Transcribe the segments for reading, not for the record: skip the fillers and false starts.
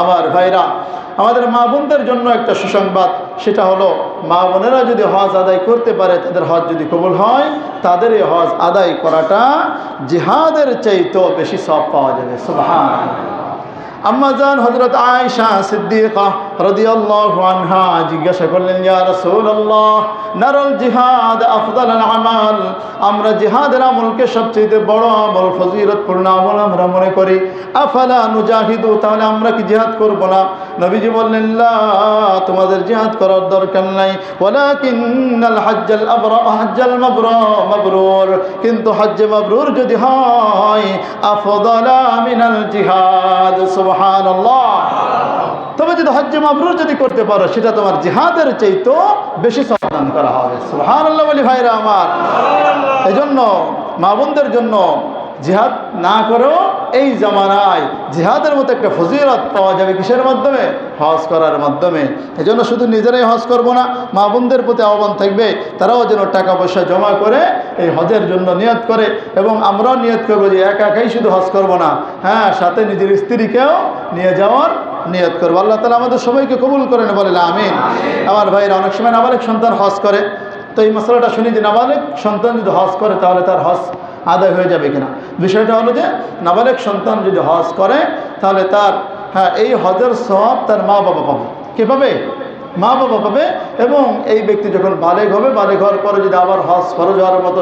আমার ভাইরা, আমাদের মা বোনদের জন্য একটা সুসংবাদ, সেটা হলো মা বোনেরা যদি হজ আদায় করতে পারে, তাদের হজ যদি কবুল হয়, তাদের এই হজ আদায় করাটা জিহাদের চাইতেও বেশি সওয়াব পাওয়া যাবে। সুবহানাল্লাহ। আম্মা জান হযরত আয়েশা সিদ্দিকা রাদিয়াল্লাহু আনহা জিজ্ঞাসা করলেন, ইয়া রাসূলুল্লাহ, নারাল জিহাদ আফদালুল আমাল, আমরা জিহাদের আমলকে সবচেয়ে বড় আমল, ফজিলতপূর্ণ আমল আমরা মনে করি। আফালা নুজাহিদু, তাহলে আমরা কি জিহাদ করব না? নবীজি বললেন, লা, তোমাদের জিহাদ করার দরকার নাই, ওয়ালাকিন্নাল হজ্জাল হজ্জাল মাবরুর, কিন্তু হজ্জে মাবরুর যদি হয় আফদালা মিনাল জিহাদ। সুবহানাল্লাহ। তবে যদি হজ্জে মাবরুর যদি করতে পারো, সেটা তোমার জিহাদের চাইতেও বেশি সওয়াব করা হবে। সুবহানাল্লাহ বলি ভাইরা আমার। এজন্য মা বোনদের জন্য জিহাদ না করেও এই জামানায় জিহাদের মতো একটা ফজিলত পাওয়া যাবে কিসের মাধ্যমে? হজ করার মাধ্যমে। এজন্য শুধু নিজেরাই হজ করব না, মা বোনদের প্রতি আহ্বান থাকবে তারাও যেন টাকা পয়সা জমা করে এই হজের জন্য নিয়ত করে, এবং আমরাও নিয়ত করবো যে একাই শুধু হজ করব না, হ্যাঁ, সাথে নিজের স্ত্রীকেও নিয়ে যাওয়ার নিয়ত করবো। আল্লাহ তাআলা আমাদের সবাইকে কবুল করেন, বলেন আমিন। আমার ভাইরা, অনেক সময় নাবালিগ সন্তান হজ করে, তো এই মশলাটা শুনি যে নাবালিগ সন্তান যদি হজ করে তাহলে তার হজ আদায় হয়ে যাবে কিনা। বিষয়টা হলো যে নাবালিগ সন্তান যদি হজ করে তাহলে তার, হ্যাঁ, এই হজের সওয়াব তার মা বাবা পাবে। কে পাবে? মা বাবা পাবে। এবং এই ব্যক্তি যখন বালেগ হবে, বালেগ হওয়ার পরে যদি আবার হজ ফরজ হওয়ার মতো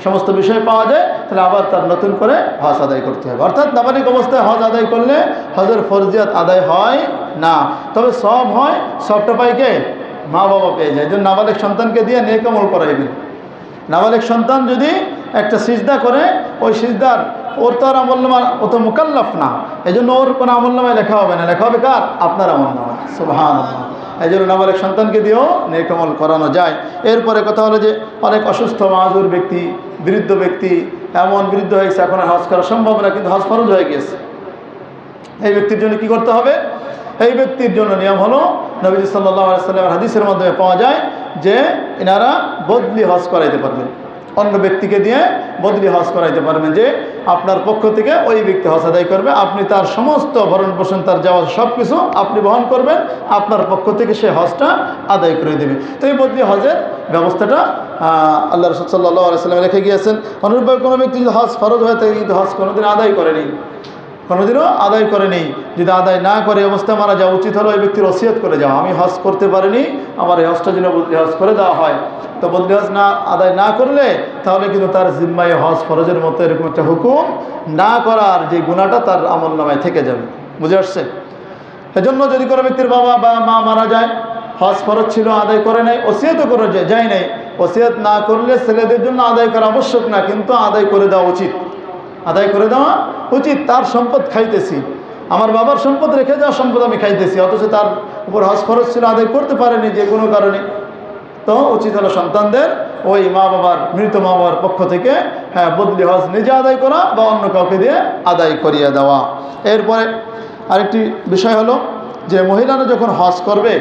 সমস্ত বিষয় পাওয়া যায়, তাহলে আবার তার নতুন করে হজ আদায় করতে হবে। অর্থাৎ নাবালিগ অবস্থায় হজ আদায় করলে হজের ফরজিয়াত আদায় হয় না, তবে সওয়াব হয়। সওয়াবটা পায় কে? মা বাবা পেয়ে যায়। এই জন্য নাবালিগ সন্তানকে দিয়ে নেক আমল করাইবেন। নাবালিগ সন্তান যদি একটা সিজদা করে, ওই সিজদার ওর তো আর আমলনামা, ও তো মুকাল্লাফ না, এই জন্য ওর কোনো আমলনামায় লেখা হবে না, লেখা হবে কার? আপনার আমলনামায়। সুবহানাল্লাহ। এই জন্য নাবালিগ সন্তানকে দিয়েও নেক আমল করানো যায়। এরপরে কথা হলো যে অনেক অসুস্থ মাযুর ব্যক্তি, বৃদ্ধ ব্যক্তি, এমন বৃদ্ধ হয়েছে এখন হজ করা সম্ভব না, কিন্তু হজ ফরজ হয়ে গেছে, এই ব্যক্তির জন্য কি করতে হবে? এই ব্যক্তির জন্য নিয়ম হলো, নবীজি সাল্লাল্লাহু আলাইহি ওয়াসাল্লামের হাদিসের মাধ্যমে পাওয়া যায় যে এনারা বদলি হজ করাইতে পারবেন, অন্য ব্যক্তিকে দিয়ে বদলি হজ করাইতে পারবেন, যে আপনার পক্ষ থেকে ওই ব্যক্তি হজ আদায় করবে, আপনি তার সমস্ত ভরণ পোষণ, তার যাওয়া সব কিছু আপনি বহন করবেন, আপনার পক্ষ থেকে সে হজটা আদায় করে দেবে। তো এই বদলি হজের ব্যবস্থাটা আল্লাহ রাসূল সাল্লাল্লাহু আলাইহি ওয়াসাল্লাম রেখে গিয়েছেন। অনুরূপভাবে কোনো ব্যক্তি যদি হজ ফরজ হয়ে থাকে কিন্তু হজ কোনোদিন আদায় করেনি, কোনোদিনও আদায় করেনি, যদি আদায় না করে অবস্থায় মারা যাওয়া, উচিত হলো এই ব্যক্তির ওসিয়ত করে যাওয়া, আমি হজ করতে পারিনি, আমার এই হজটা যেন বদলি হজ করে দেওয়া হয়। তো বদলি হজ না আদায় না করলে তাহলে কিন্তু তার জিম্মায় হজ ফরজের মতো এরকম একটা হুকুম না করার যে গুনাহটা তার আমলনামায় থেকে যাবে। বুঝে আসছে? এজন্য যদি কোনো ব্যক্তির বাবা বা মা মারা যায়, হজ ফরজ ছিল, আদায় করে নাই, ওসিয়তও করে যায় নাই, ওসিয়ত না করলে ছেলেদের জন্য আদায় করা আবশ্যক না, কিন্তু আদায় করে দেওয়া উচিত, আদায় করে দেওয়া উচিত। তার সম্পদ খাইতেছি, আমার বাবার সম্পদ রেখে যাওয়া সম্পদ আমি খাইতেছি, অথচ তার উপর হজ ফরজ ছিল, আদায় করতে পারেনি যে কোনো কারণে, তো উচিত হলো সন্তানদের ওই মা বাবার, মৃত মা বাবার পক্ষ থেকে, হ্যাঁ, বদলি হজ নিজে আদায় করা বা অন্য কাউকে দিয়ে আদায় করিয়ে দেওয়া। এরপরে আরেকটি বিষয় হলো যে মহিলারা যখন হজ করবে,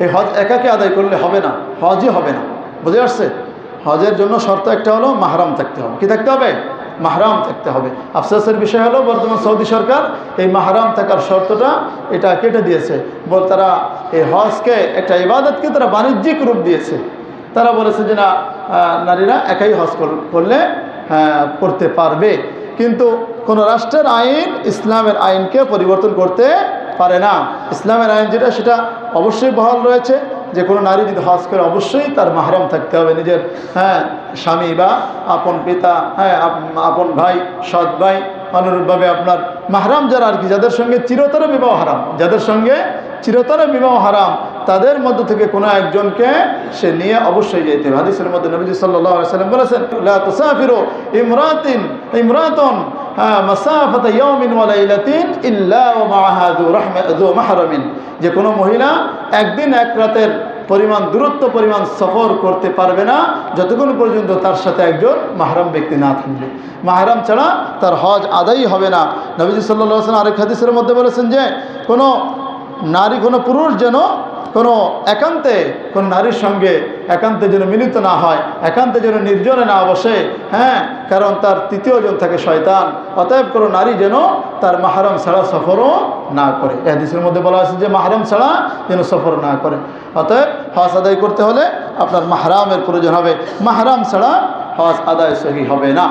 এই হজ একাকে আদায় করলে হবে না, হজই হবে না। বুঝে আসছে? হজের জন্য শর্ত একটা হলো মাহরাম থাকতে হবে। কি থাকতে হবে? মাহরাম থাকতে হবে। আফসোসের বিষয় হলো বর্তমান সৌদি সরকার এই মাহরাম থাকার শর্তটা এটা কেটে দিয়েছে। তারা এই হজকে, একটা ইবাদতকে তারা বাণিজ্যিক রূপ দিয়েছে। তারা বলেছে যে না, নারীরা একাই হজ করলে করতে পারবে, কিন্তু কোনো রাষ্ট্রের আইন ইসলামের আইনকে পরিবর্তন করতে পারে না। ইসলামের আইন যেটা, সেটা অবশ্যই বহাল রয়েছে যে কোনো নারী যদি হজ করে অবশ্যই তার মাহরাম থাকতে হবে, নিজের, হ্যাঁ, স্বামী বা আপন পিতা, হ্যাঁ, আপন ভাই, সৎ ভাই, অনুরূপভাবে আপনার মাহরাম যারা আর কি, যাদের সঙ্গে চিরতরে বিবাহ হারাম, যাদের সঙ্গে চিরতরে বিবাহ হারাম, তাদের মধ্য থেকে কোনো একজনকে সে নিয়ে অবশ্যই যেতে হবে। হাদিসের মধ্যে নবী সাল্লাল্লাহু আলাইহি ওয়াসাল্লাম বলেছেন, লা তুসাফিরু ইমরাতুন মাসাফাতা ইয়াউমিন ওয়া লাইলাতিন ইল্লা ওয়া মা'আহা যু মাহরামিন, যে কোনো মহিলা একদিন এক রাতের পরিমাণ, দূরত্ব পরিমাণ সফর করতে পারবে না যতক্ষণ পর্যন্ত তার সাথে একজন মাহরাম ব্যক্তি না থাকবে। মাহরাম ছাড়া তার হজ আদায়ই হবে না। নবী সাল্লাল্লাহু আলাইহি ওয়াসাল্লাম আরেক হাদিসের মধ্যে বলেছেন যে কোনো নারী কোনো পুরুষ যেন কোনো একান্তে কোনো নারীর সঙ্গে একান্তে যেন মিলিত না হয়, একান্তে যেন নির্জনে না বসে, হ্যাঁ, কারণ তার তৃতীয় জন থাকে শয়তান। অতএব কোনো নারী যেন তার মাহরম ছাড়া সফরও না করে। এই হাদিসের মধ্যে বলা আছে যে মাহরম ছাড়া যেন সফর না করে। অতএব হজ আদায় করতে হলে আপনার মাহরামের প্রয়োজন হবে, মাহরাম ছাড়া হজ আদায় সহি হবে না।